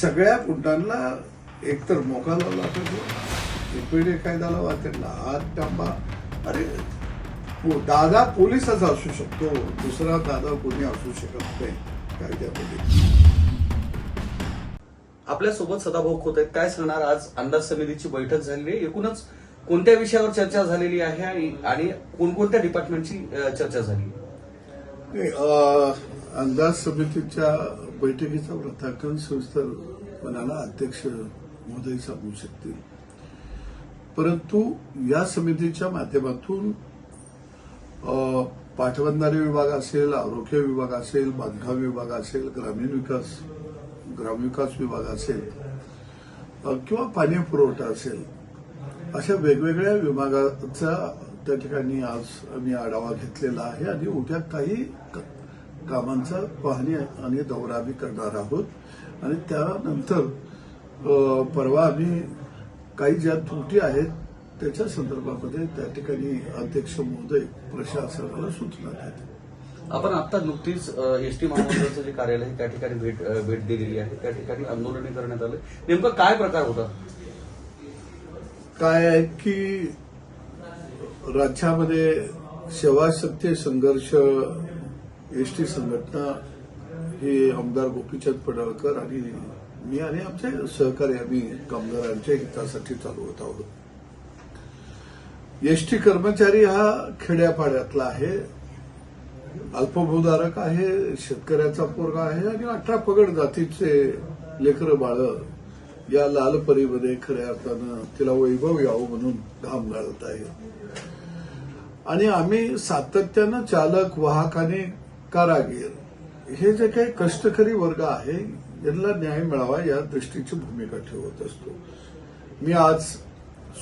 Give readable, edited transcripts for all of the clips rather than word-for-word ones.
सगळ्या गुंडांना एकतर मोका लावला पाहिजे, एपीडी कायदा लावा, त्यांना हात टांबा. अरे दादा पोलिसच असू शकतो, दुसरा दादा कोणी असू शकत नाही कायद्यामध्ये. आपल्यासोबत सदाभाऊ खोत आहेत. काय सांगणार, आज अंदाज समितीची बैठक झालेली आहे, एकूणच कोणत्या विषयावर चर्चा झालेली आहे आणि कोणकोणत्या डिपार्टमेंटची चर्चा झाली? अंदाज समितीच्या बैठकीचा वृत्तांकन सविस्तरपणाला अध्यक्ष महोदय सांगू शकतील, परंतु या समितीच्या माध्यमातून पाटबंधारे विभाग असेल, आरोग्य विभाग असेल, बांधकाम विभाग असेल, ग्रामविकास विभाग असेल किंवा पाणी पुरवठा असेल, अशा वेगवेगळ्या विभागाचा त्या ठिकाणी आज आम्ही आढावा घेतलेला आहे आणि उद्या काही कामांचा पाहणी आणि दौरा आम्ही करणार आहोत. आणि त्यानंतर परवा आम्ही काही ज्या त्रुटी आहेत त्याच्या संदर्भामध्ये त्या ठिकाणी अध्यक्ष महोदय प्रशासनाला सूचना देतात. आपण आता नुकतीच एसटी महामंडळाचं जे कार्यालय आहे त्या ठिकाणी भेट दिलेली आहे, त्या ठिकाणी आंदोलन करण्यात आलं. नेमकं काय प्रकार होता? काय आहे की राज्यामध्ये सेवाशक्ती संघर्ष एसटी संघटना हे आमदार गोपीचंद पडळकर आणि मी आणि आमचे सहकारी आम्ही कामगारांच्या हितासाठी चालवत आहोत. एसटी कर्मचारी हा खेड्यापाड्यातला आहे, अल्पभूधारक आहे, शेतकऱ्याचा पोरगा आहे आणि 18 पगड जातीचे लेकरं बाळ या लालपरीमध्ये खऱ्या अर्थानं तिला वैभव यावं म्हणून घाम गाळत आहे. आणि आम्ही सातत्यानं चालक, वाहक आणि कारागीर हे जे काही कष्टकरी वर्ग आहे यांना न्याय मिळावा या दृष्टीची भूमिका ठेवत असतो. मी आज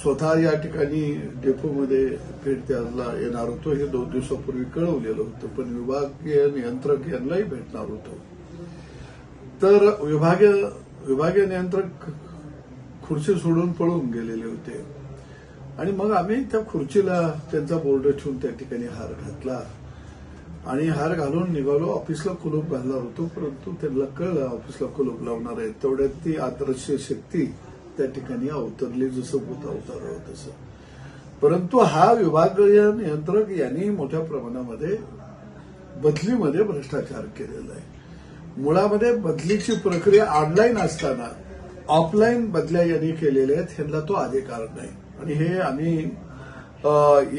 स्वतः या ठिकाणी डेपोमध्ये भेट द्यायला येणार होतो, हे 2 दिवसापूर्वी कळवलेलं होतं, पण विभागीय नियंत्रक यांनाही भेटणार होतो. तर विभागीय नियंत्रक खुर्ची सोडून पळून गेलेले होते आणि मग आम्ही त्या खुर्चीला त्यांचा बोर्ड ठेवून त्या ठिकाणी हार घातला आणि हार घालून निघालो. ऑफिसला कुलूप घालणार होतो, परंतु त्यांना कळलं ऑफिसला कुलूप लावणार आहे. तेवढ्यात ती आदर्श शक्ती त्या ठिकाणी अवतरली, जसं भूत अवतारावं तसं. परंतु हा विभागीय नियंत्रक यांनी मोठ्या प्रमाणामध्ये बदलीमध्ये भ्रष्टाचार केलेला आहे. मुळामध्ये बदलीची प्रक्रिया ऑनलाईन असताना ऑफलाईन बदल्या यांनी केलेल्या आहेत, ह्यांना तो अधिकार नाही. आणि हे आम्ही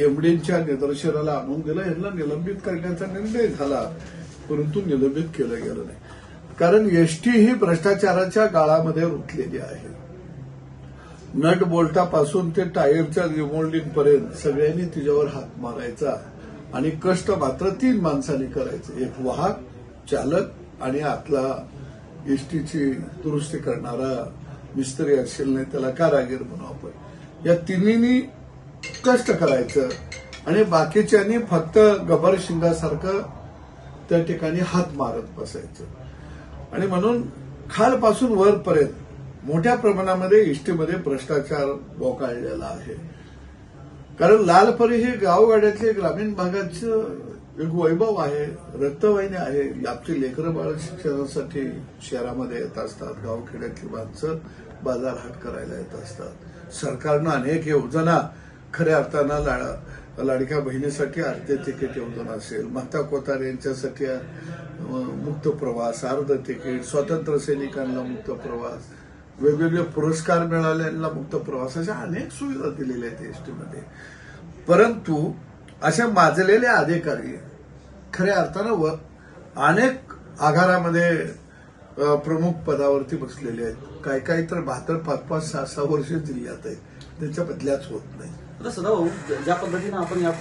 एमडीच्या निदर्शनाला आणून दिलं. यांना निलंबित करण्याचा निर्णय झाला, परंतु निलंबित केलं गेलं नाही. कारण एसटी ही भ्रष्टाचाराच्या गाळामध्ये रुतलेली आहे. नट बोल्टापासून ते टायरच्या रिमोल्डिंग पर्यंत सगळ्यांनी तिच्यावर हात मारायचा आणि कष्ट मात्र 3 माणसांनी करायचे, एक वाहक, चालक आणि आतला एसटीची दुरुस्ती करणारा मिस्त्री असेल, नाही त्याला कारागीर म्हणू आपण. या तिन्हींनी कष्ट करायचं आणि बाकीच्यांनी फक्त गबर शिंगासारखं त्या ठिकाणी हात मारत बसायचं. आणि म्हणून खालपासून वरपर्यंत मोठ्या प्रमाणामध्ये एसटीमध्ये भ्रष्टाचार बोकाळलेला आहे. कारण लालपरी हे गावगाड्यातले ग्रामीण भागाचं एक वैभव आहे, रक्तवाहिनी आहे. आपली लेकरं बाळ शिक्षणासाठी शहरामध्ये येत असतात, गावखेड्यातली माणसं बाजारहाट करायला येत असतात. सरकारनं अनेक योजना, खऱ्या अर्थानं लाडक्या बहिणीसाठी अर्धे तिकीट योजना असेल, माता कोतार यांच्यासाठी मुक्त प्रवास, अर्ध तिकीट, स्वातंत्र्य सैनिकांना मुक्त प्रवास, वेगवेगळे पुरस्कार मिळालेल्यांना मुक्त प्रवास, अशा अनेक सुविधा दिलेल्या आहेत एसटीमध्ये. परंतु अशा माजलेले अधिकारी खऱ्या अर्थानं अनेक आघारामध्ये प्रमुख पदावरती बसलेले आहेत. काही तर 72, 5-5, 6-6 वर्ष जिल्ह्यात आहेत, त्यांच्या बदल्याच होत नाही. आता सदाभाऊ, ज्या पद्धतीनं आपण या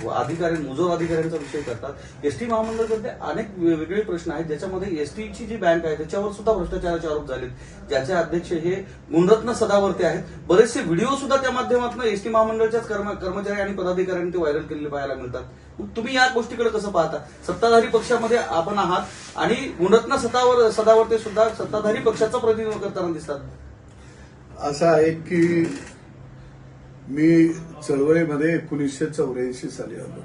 मुजोर अधिकाऱ्यांचा विषय करतात, एसटी महामंडळाकडे अनेक वेगवेगळे प्रश्न आहेत, ज्याच्यामध्ये एसटीची जी बँक आहे त्याच्यावर सुद्धा भ्रष्टाचाराचे आरोप झालेत, ज्याचे अध्यक्ष हे गुणरत्न सदावर्ते आहेत. बरेचसे व्हिडिओ सुद्धा त्या माध्यमातून एसटी महामंडळाच्याच कर्मचारी आणि पदाधिकाऱ्यांनी ते व्हायरल केलेले पाहायला मिळतात. तुम्ही या गोष्टीकडे कसं पाहता? सत्ताधारी पक्षामध्ये आपण आहात आणि गुणरत्न सदावर्ते सुद्धा सत्ताधारी पक्षाचं प्रतिनिधित्व करताना दिसतात. असं आहे की मी चळवळीमध्ये 1984 साली आलो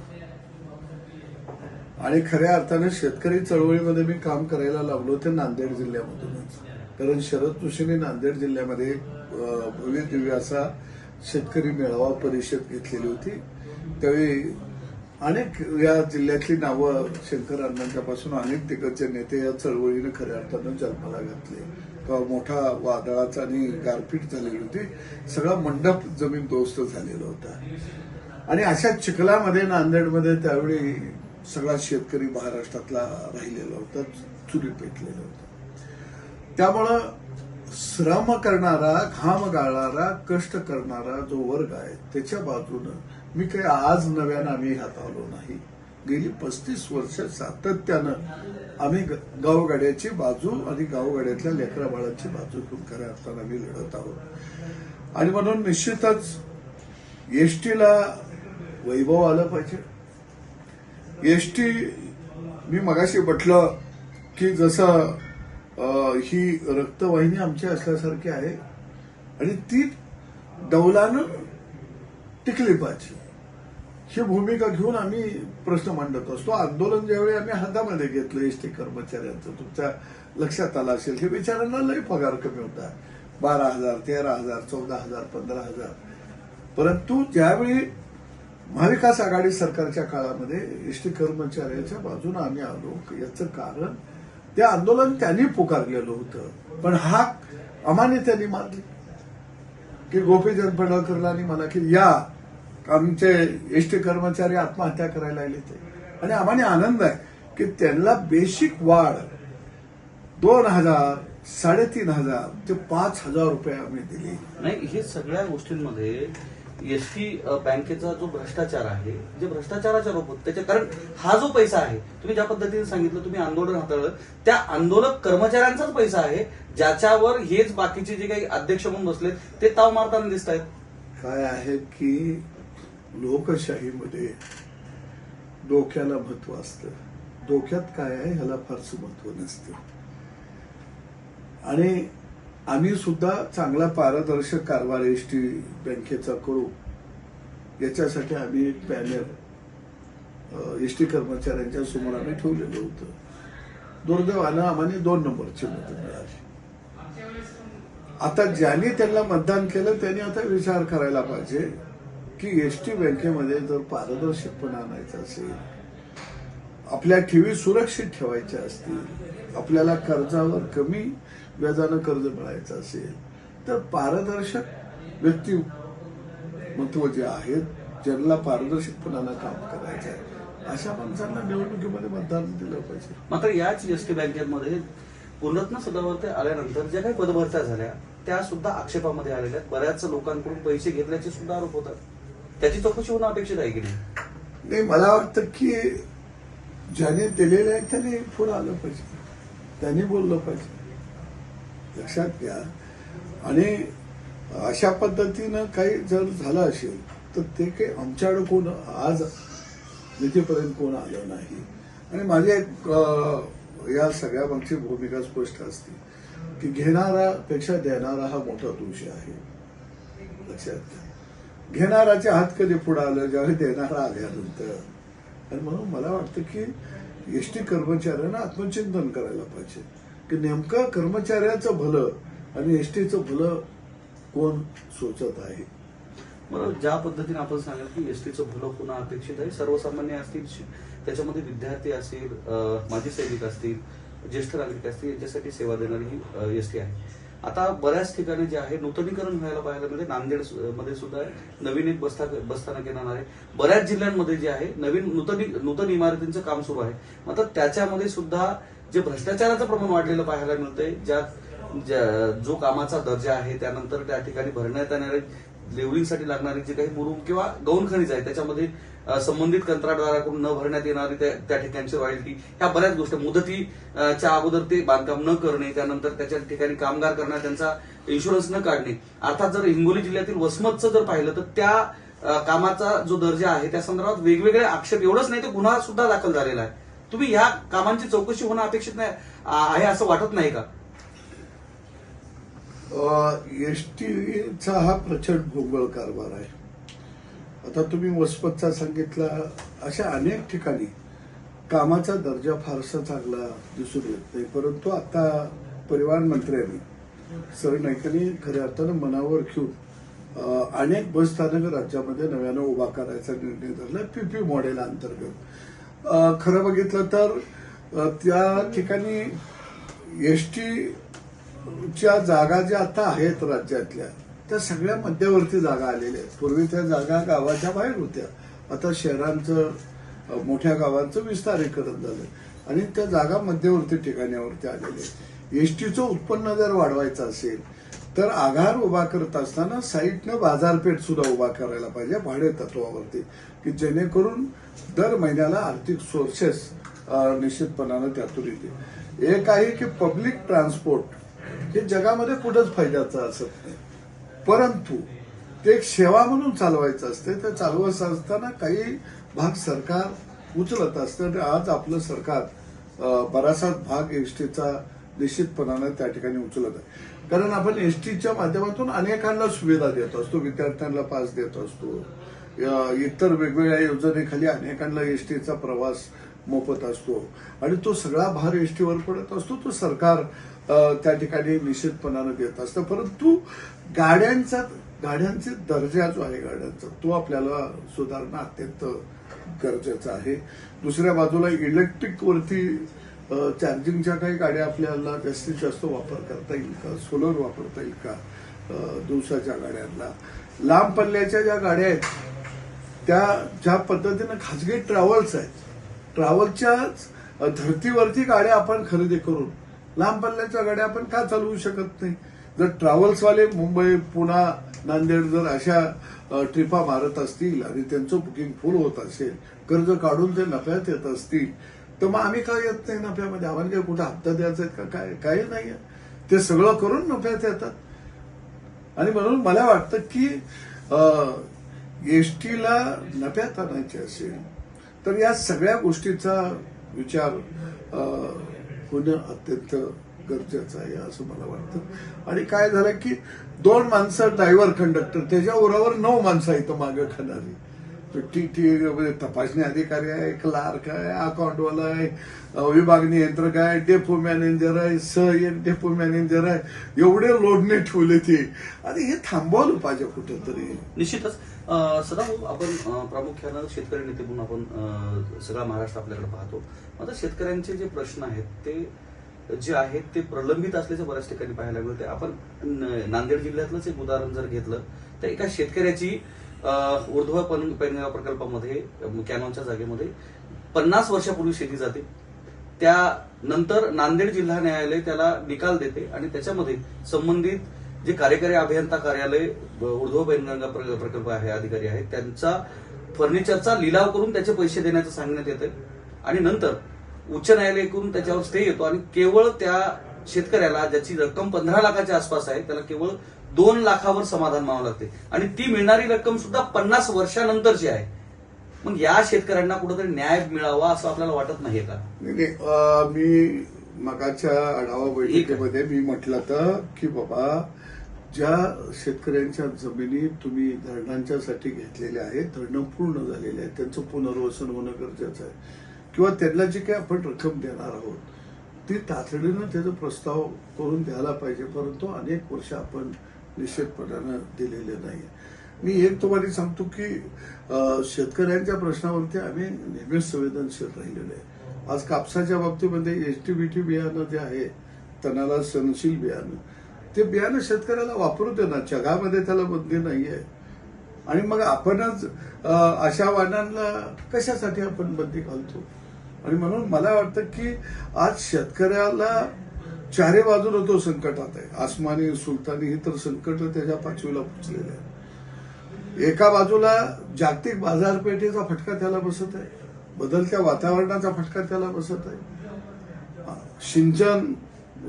आणि खऱ्या अर्थाने शेतकरी चळवळीमध्ये मी काम करायला लागलो ते नांदेड जिल्ह्यामधूनच. कारण शरद जोशींनी नांदेड जिल्ह्यामध्ये भव्य दिव्य असा शेतकरी मेळावा परिषद घेतलेली होती. त्यावेळी अनेक या जिल्ह्यातली नावं शंकर अण्णांच्या पासून अनेक दिग्गज नेते या चळवळीनं खऱ्या अर्थानं जन्माला घातले. तेव्हा मोठा वादळाचा आणि गारपीट झालेली होती. सगळा मंडप जमीनदोस्त झालेला होता आणि अशा चिखलामध्ये नांदेडमध्ये त्यावेळी सगळा शेतकरी महाराष्ट्रातला राहिलेला होता, चुली पेटलेला होता. त्यामुळं श्रम करणारा, घाम गाळणारा, कष्ट करणारा जो वर्ग आहे त्याच्या बाजूनं मी काही आज नव्यानं आम्ही हात आलो नाही. गेली 35 वर्ष सातत्यानं आम्ही गावगाड्याची बाजू आणि गावगाड्यातल्या लेकरा बाळांची बाजू घेऊन खऱ्या अर्थानं आम्ही लढत आहोत. आणि म्हणून निश्चितच एसटीला वैभव आलं पाहिजे. एसटी मी मगाशी म्हटलं की जसं ही रक्तवाहिनी आमची असल्यासारखी आहे आणि ती डौलानं टिकली पाहिजे ही भूमिका घेऊन आम्ही प्रश्न मांडत असतो. आंदोलन ज्यावेळी आम्ही हातामध्ये घेतलं एसटी कर्मचाऱ्यांचं, तुमच्या लक्षात आलं असेल की बिचाऱ्यांना लई पगार कमी होता, 12,000, 13,000, 14,000, 15,000. परंतु ज्यावेळी महाविकास आघाडी सरकारच्या काळामध्ये एसटी कर्मचाऱ्याच्या बाजूने आम्ही आलो. याचं कारण ते आंदोलन त्यांनी पुकारलेलं होतं, पण हा अमान्य त्यांनी मानली की गोपीचंद पडळकरला आणि मला की या आमचे एसटी कर्मचारी आत्महत्या करायला आले ते. आणि आम्हाला आनंद आहे की त्यांना बेसिक वाढ 2,000, 3,500 ते 5,000 रुपये आम्ही दिली. नाही, हे सगळ्या गोष्टींमध्ये एसटी बँकेचा जो भ्रष्टाचार आहे, जे भ्रष्टाचाराचे आरोप होते त्याच्या, कारण हा जो पैसा आहे, तुम्ही ज्या पद्धतीने सांगितलं, तुम्ही आंदोलन हाताळलं, त्या आंदोलक कर्मचाऱ्यांचाच पैसा आहे, ज्याच्यावर हेच बाकीचे जे काही अध्यक्ष म्हणून बसले ते ताव मारताना दिसत आहेत. काय आहे की लोकशाहीमध्ये डोक्याला महत्व असतं, डोक्यात काय आहे ह्याला फारसं महत्व नसतं. आणि आम्ही सुद्धा चांगला पारदर्शक कारभार एसटी बँकेचा करू याच्यासाठी आम्ही एक पॅनल एसटी कर्मचाऱ्यांच्या समोर आम्ही ठेवलेलं होतं. दुर्दैवानं आम्हाला 2 नंबरची मतं मिळाली. आता ज्यांनी त्यांना मतदान केलं त्यांनी आता विचार करायला पाहिजे की एसटी बँकेमध्ये जर पारदर्शकपणा आणायचा असेल, आपल्या ठेवी सुरक्षित ठेवायच्या असतील, आपल्याला कर्जावर कमी व्याजानं कर्ज मिळायचं असेल तर पारदर्शक व्यक्तिमत्व जे आहेत, ज्यांना पारदर्शकपणानं काम करायचं आहे, अशा माणसांना निवडणुकीमध्ये मतदान दिलं पाहिजे. मात्र याच एसटी बँकेमध्ये पुनरत्न सदावर्ते आल्यानंतर ज्या काही पदभरत्या झाल्या त्या सुद्धा आक्षेपामध्ये आलेल्या आहेत. बऱ्याच लोकांकडून पैसे घेतल्याचे सुद्धा आरोप होतात. त्याची चौकशी होणं अपेक्षित आहे की नाही? मला वाटतं की ज्याने दिलेलं आहे त्याने पुढे आलं पाहिजे, त्यांनी बोललं पाहिजे, लक्षात घ्या. आणि अशा पद्धतीनं काही जर झालं असेल तर ते काही आमच्याकडे कोण आज निधीपर्यंत कोण आलं नाही. आणि माझी एक या सगळ्या मागची भूमिका स्पष्ट असते की घेणारापेक्षा देणारा हा मोठा दोष आहे, लक्षात घ्या. घेणाराचे हात कधी पुढे आलं ज्यावेळी देणारा आल्यानंतर. आणि म्हणून मला वाटतं की एसटी कर्मचाऱ्यांना आत्मचिंतन करायला पाहिजे की नेमकं कर्मचाऱ्याचं भलं आणि एसटीचं भलं कोण सोचत आहे. बरोबर. ज्या पद्धतीने आपण सांगाल की एसटीचं भलं पुन्हा अपेक्षित आहे, सर्वसामान्य असतील, त्याच्यामध्ये विद्यार्थी असतील, माजी सैनिक असतील, ज्येष्ठ नागरिक असतील, यांच्यासाठी सेवा देणारी ही एसटी आहे. आता बऱ्याच ठिकाणी जे आहे नूतनीकरण व्हायला पाहायला मिळते. नांदेड मध्ये सुद्धा नवीन एक बसस्थानक येणार आहे. बऱ्याच जिल्ह्यांमध्ये जे आहे नवीन नूतन इमारतींचं काम सुरू आहे. मात्र त्याच्यामध्ये सुद्धा जे भ्रष्टाचाराचं प्रमाण वाढलेलं पाहायला मिळतंय. जो कामाचा दर्जा आहे, त्यानंतर त्या ठिकाणी भरण्यात येणारे लेवलिंगसाठी लागणारे जे काही मुरुम किंवा गौण खनिज आहे, त्याच्यामध्ये संबंधित कंत्राटदाराकडून न भरण्यात येणारी त्या ठिकाणची रॉयल्टी, ह्या बऱ्याच गोष्टी, मुदतीच्या अगोदर ते बांधकाम न करणे, त्यानंतर त्याच्या ठिकाणी कामगार करणार त्यांचा इन्शुरन्स न काढणे. अर्थात जर हिंगोली जिल्ह्यातील वसमतचं जर पाहिलं तर त्या कामाचा जो दर्जा आहे त्या संदर्भात वेगवेगळे आक्षेप, एवढंच नाही तर गुन्हा सुद्धा दाखल झालेला आहे. तुम्ही ह्या कामांची चौकशी होणं अपेक्षित नाही आहे असं वाटत नाही का? एसटीचा हा प्रचंड भोंगळ कारभार आहे. आता तुम्ही वसमतचा सांगितला, अशा अनेक ठिकाणी कामाचा दर्जा फारसा चांगला दिसून येत नाही. परंतु आता परिवहन मंत्र्यांनी सरनाईकांनी खऱ्या अर्थानं मनावर घेऊन अनेक बस स्थानकं राज्यामध्ये नव्यानं उभा करायचा निर्णय धरला पीपी मॉडेल अंतर्गत. खरं बघितलं तर त्या ठिकाणी एसटीच्या जागा ज्या आता आहेत राज्यातल्या त्या सगळ्या मध्यवर्ती जागा आलेल्या आहेत. पूर्वी त्या जागा गावाच्या बाहेर होत्या, आता शहरांचं मोठ्या गावांचं विस्तारीकरण झालं आणि त्या जागा मध्यवर्ती ठिकाणावरती आलेल्या आहेत. एसटीचं उत्पन्न जर वाढवायचं असेल तर आगार उभा करत असताना साईटनं बाजारपेठ सुद्धा उभा करायला पाहिजे भाडे तत्वावरती, की जेणेकरून दर महिन्याला आर्थिक सोर्सेस निश्चितपणानं त्यातून येते. एक आहे की पब्लिक ट्रान्सपोर्ट हे जगामध्ये कुठंच फायद्याचं असत नाही, परंतु ते एक सेवा म्हणून चालवायचं असते. ते चालवत असताना काही भाग सरकार उचलत असतं. आज आपलं सरकार बराचसा भाग एसटीचा निश्चितपणानं त्या ठिकाणी उचलत आहे. कारण आपण एसटीच्या माध्यमातून अनेकांना सुविधा देत असतो, विद्यार्थ्यांना पास देत असतो, इतर वेगवेगळ्या योजनेखाली अनेकांना एसटीचा प्रवास मोफत असतो आणि तो सगळा भार एसटीवर पडत असतो. तो सरकार त्या ठिकाणी निश्चितपणानं देत असतं. परंतु गाड्यांचे दर्जा जो आहे गाड्यांचा तो आपल्याला सुधारणं अत्यंत गरजेचं आहे. दुसऱ्या बाजूला इलेक्ट्रिकवरती चार्जिंगच्या काही गाड्या आपल्याला जास्तीत जास्त वापर करता येईल का, सोलर वापरता येईल का दिवसाच्या गाड्यांना. लांब पल्ल्याच्या ज्या गाड्या आहेत त्या ज्या पद्धतीनं खाजगी ट्रॅव्हल्स आहेत, ट्रॅव्हलच्याच धर्तीवरती गाड्या आपण खरेदी करून लांब पल्ल्याच्या गाड्या आपण का चालवू शकत नाही. जर ट्रॅव्हल्सवाले मुंबई, पुणा, नांदेड जर अशा ट्रिपा मारत असतील आणि त्यांचं बुकिंग फुल होत असेल, कर्ज काढून ते नफ्यात येत असतील, तर मग आम्ही काय येत नाही नफ्यामध्ये. आम्हाला काय कुठं हप्ता द्यायचा आहे का, काही नाही. ते सगळं करून नफ्यात येतात. आणि म्हणून मला वाटतं की एसटीला नफ्यात आणायचे असेल तर या सगळ्या गोष्टीचा विचार होणं अत्यंत गरजेचं आहे असं मला वाटतं. आणि काय झालं की 2 माणसं ड्रायव्हर कंडक्टर, त्याच्या उरावर 9 माणसं इथं मागे खाणारी. टी तपासणी अधिकारी आहे, क्लार्क आहे, अकाउंटवाला आहे, विभाग नियंत्रक आहे, डेपो मॅनेजर आहे, डेपो मॅनेजर आहे. एवढे लोडने ठेवले ते आणि हे थांबवलं पाहिजे कुठेतरी. निश्चितच सदाभाऊ, आपण प्रामुख्यानं शेतकरी नेते म्हणून आपण सगळा महाराष्ट्र आपल्याकडे पाहतो. आता शेतकऱ्यांचे जे प्रश्न आहेत ते जे आहेत ते प्रलंबित असल्याचं बऱ्याच ठिकाणी पाहायला मिळते. आपण नांदेड जिल्ह्यातलंच एक उदाहरण जर घेतलं तर एका शेतकऱ्याची ऊर्ध्व पेनगाव प्रकल्पामध्ये कॅनॉनच्या जागेमध्ये 50 वर्षापूर्वी शेती जाते. त्यानंतर नांदेड जिल्हा न्यायालय त्याला निकाल देते आणि त्याच्यामध्ये संबंधित जे कार्यकारी अभियंता कार्यालय ऊर्ध्व पेनगंगा प्रकल्प आहे अधिकारी आहेत त्यांचा फर्निचरचा लिलाव करून त्याचे पैसे देण्याचं सांगण्यात येते आणि नंतर उच्च न्यायालयाकडून त्याच्यावर स्टे येतो आणि केवळ त्या शेतकऱ्याला ज्याची रक्कम 15 लाखाच्या आसपास आहे त्याला केवळ 2 लाखावर समाधान मानावं लागते आणि ती मिळणारी रक्कम सुद्धा 50 वर्षानंतरची आहे. मग या शेतकऱ्यांना कुठेतरी न्याय मिळावा असं आपल्याला वाटत नाही का? मी मगाच्या आढावा बैठकीमध्ये मी म्हटलं तर की बाबा ज्या शेतकऱ्यांच्या जमिनी तुम्ही धरणांच्यासाठी घेतलेल्या आहेत, धरणं पूर्ण झालेले आहेत, त्यांचं पुनर्वसन होणं गरजेचं आहे किंवा त्यांना जी काही आपण रक्कम देणार आहोत ती तातडीनं त्याचा प्रस्ताव करून द्यायला पाहिजे. परंतु अनेक वर्ष आपण निश्चितपणानं दिलेले नाही. मी एक तुम्हाला सांगतो की शेतकऱ्यांच्या प्रश्नावरती आम्ही नेहमीच संवेदनशील राहिलेलो आहे. आज कापसाच्या बाबतीमध्ये एसटीबीटी बियाणं जे आहे तणाला सहनशील बियाणं, ते बियाणं शेतकऱ्याला वापरू दे ना, जगामध्ये त्याला बंदी नाही आहे. आणि मग आपणच अशा वाहनांना कशासाठी आपण बंदी घालतो. आणि म्हणून मला वाटतं की आज शेतकऱ्याला चारी बाजूला तो संकटात आहे. आसमानी सुलतानी ही तर संकट त्याच्या 5वीला पोचलेले आहे. एका बाजूला जागतिक बाजारपेठेचा फटका त्याला बसत आहे, बदलत्या वातावरणाचा फटका त्याला बसत आहे, सिंचन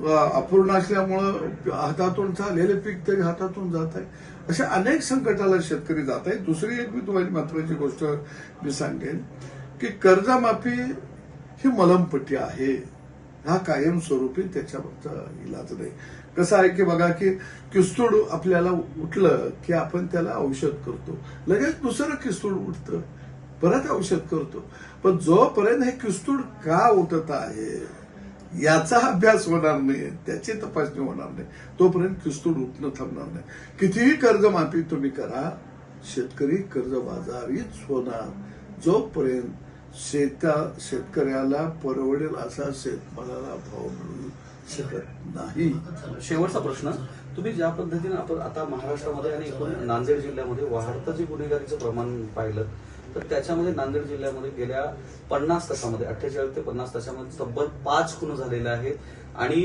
अपूर्ण असल्यामुळं हातातून झालेले पीक तरी हातातून जात आहे. अशा अनेक संकटाला शेतकरी जात आहे. दुसरी एक मी तुम्हाला महत्वाची गोष्ट मी सांगेन की कर्जमाफी ही मलमपट्टी आहे, हा कायमस्वरूपी त्याच्यावरचा इलाज नाही. कसं आहे की बघा की किस्तूड आपल्याला उठलं की आपण त्याला औषध करतो, लगेच दुसरं किस्तूड उठतं, परत औषध करतो. पण जोपर्यंत हे किस्तूड का उठत आहे याचा अभ्यास होणार नाही, त्याची तपासणी होणार नाही, तोपर्यंत किस्तूर उठणं थांबणार नाही. कितीही कर्जमाफी तुम्ही करा, शेतकरी कर्जबाजारीच होणार जोपर्यंत शेतकऱ्याला परवडेल असा शेतमालाला भाव मिळू शकत नाही. शेवटचा प्रश्न, तुम्ही ज्या पद्धतीने आपण आता महाराष्ट्रामध्ये आणि एकूण नांदेड जिल्ह्यामध्ये वाढतं जे गुन्हेगारीचं प्रमाण पाहिलं तर त्याच्यामध्ये नांदेड जिल्ह्यामध्ये गेल्या 50 तासामध्ये 48 ते 50 तासामध्ये तब्बल 5 खून झालेले आहेत. आणि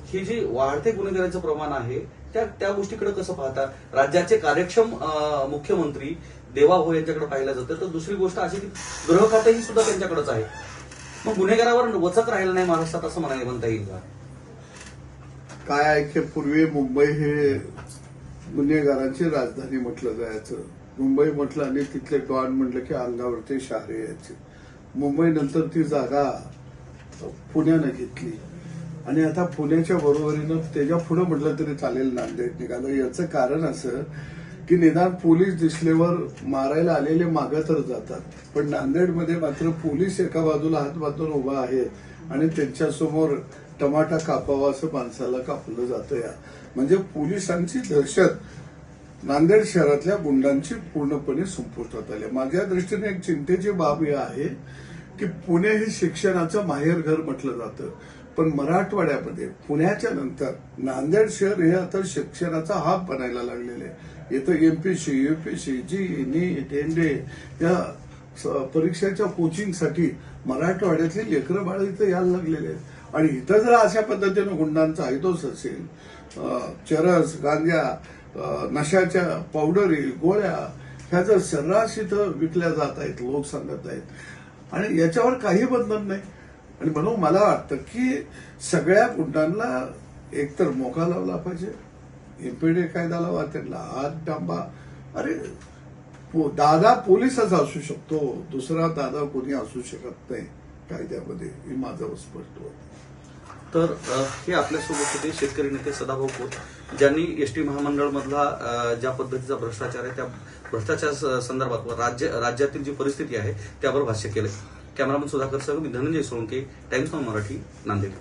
ही जी वाढते गुन्हेगारीचं प्रमाण आहे त्या गोष्टीकडे कसं पाहता? राज्याचे कार्यक्षम मुख्यमंत्री देवाभाऊ यांच्याकडे पाहिलं जातं, तर दुसरी गोष्ट अशी की गृह खातेही सुद्धा त्यांच्याकडेच आहे. मग गुन्हेगारावर वचक राहिलं नाही महाराष्ट्रात असं म्हणता येईल का? काय आहे की पूर्वी मुंबई हे गुन्हेगारांची राजधानी म्हटलं जायचं. मुंबई म्हटलं आणि तिथले डॉन म्हटलं की अंगावरती शहारे यायचे. मुंबई नंतर ती जागा पुण्यानं घेतली आणि आता पुण्याच्या बरोबरीनं त्याच्या पुढे म्हटलं तरी चालेल नांदेड निघालं. याचं कारण असं की निदान पोलीस दिसल्यावर मारायला आलेले मागं तर जातात, पण नांदेडमध्ये मात्र पोलीस एका बाजूला हात बांधून उभा आहे आणि त्यांच्यासमोर टमाटा कापावा असं माणसाला कापलं जातं. या म्हणजे पोलिसांची दहशत नांदेड शहरातल्या गुंडांची पूर्णपणे संपुष्टात आली. माझ्या दृष्टीने एक चिंतेची बाब ही आहे की पुणे हे शिक्षणाचं माहेरघर म्हटलं जातं, पण मराठवाड्यामध्ये पुण्याच्या नंतर नांदेड शहर हे आता शिक्षणाचा हब बनायला लागलेले आहे. इथं एमपीसी, यूपीसी, जी, नीट, एनडे या परीक्षाच्या कोचिंगसाठी मराठवाड्यातली लेकरं बाळ इथं यायला लागलेले आहेत. आणि इथं जर अशा पद्धतीनं गुंडांचा ऐदोस असेल, चरस, गांजा, नशाच्या पावडरी, गोळ्या ह्या जर सर्रास इथं विकल्या जात आहेत, लोक सांगत आहेत आणि याच्यावर काही बंधन नाही. आणि म्हणून मला वाटतं की सगळ्या गुंडांना एकतर मोका लावला पाहिजे, एमपीडी कायदा लावा, त्यांना हात डांबा. अरे दादा पोलिसच असू शकतो, दुसरा दादा कोणी असू शकत नाही कायद्यामध्ये, हे माझं स्पष्ट होतं. तर हे आपल्यासोबत होते शेतकरी नेते सदाभाऊ खोत, ज्यांनी एसटी महामंडळ मधला ज्या पद्धतीचा भ्रष्टाचार आहे त्या भ्रष्टाचार संदर्भात राज्यातील जी परिस्थिती आहे त्यावर भाष्य केलं. कॅमेरामन सुधाकर सह मी धनंजय सोळंके, टाइम्स ऑफ मराठी, नांदेड.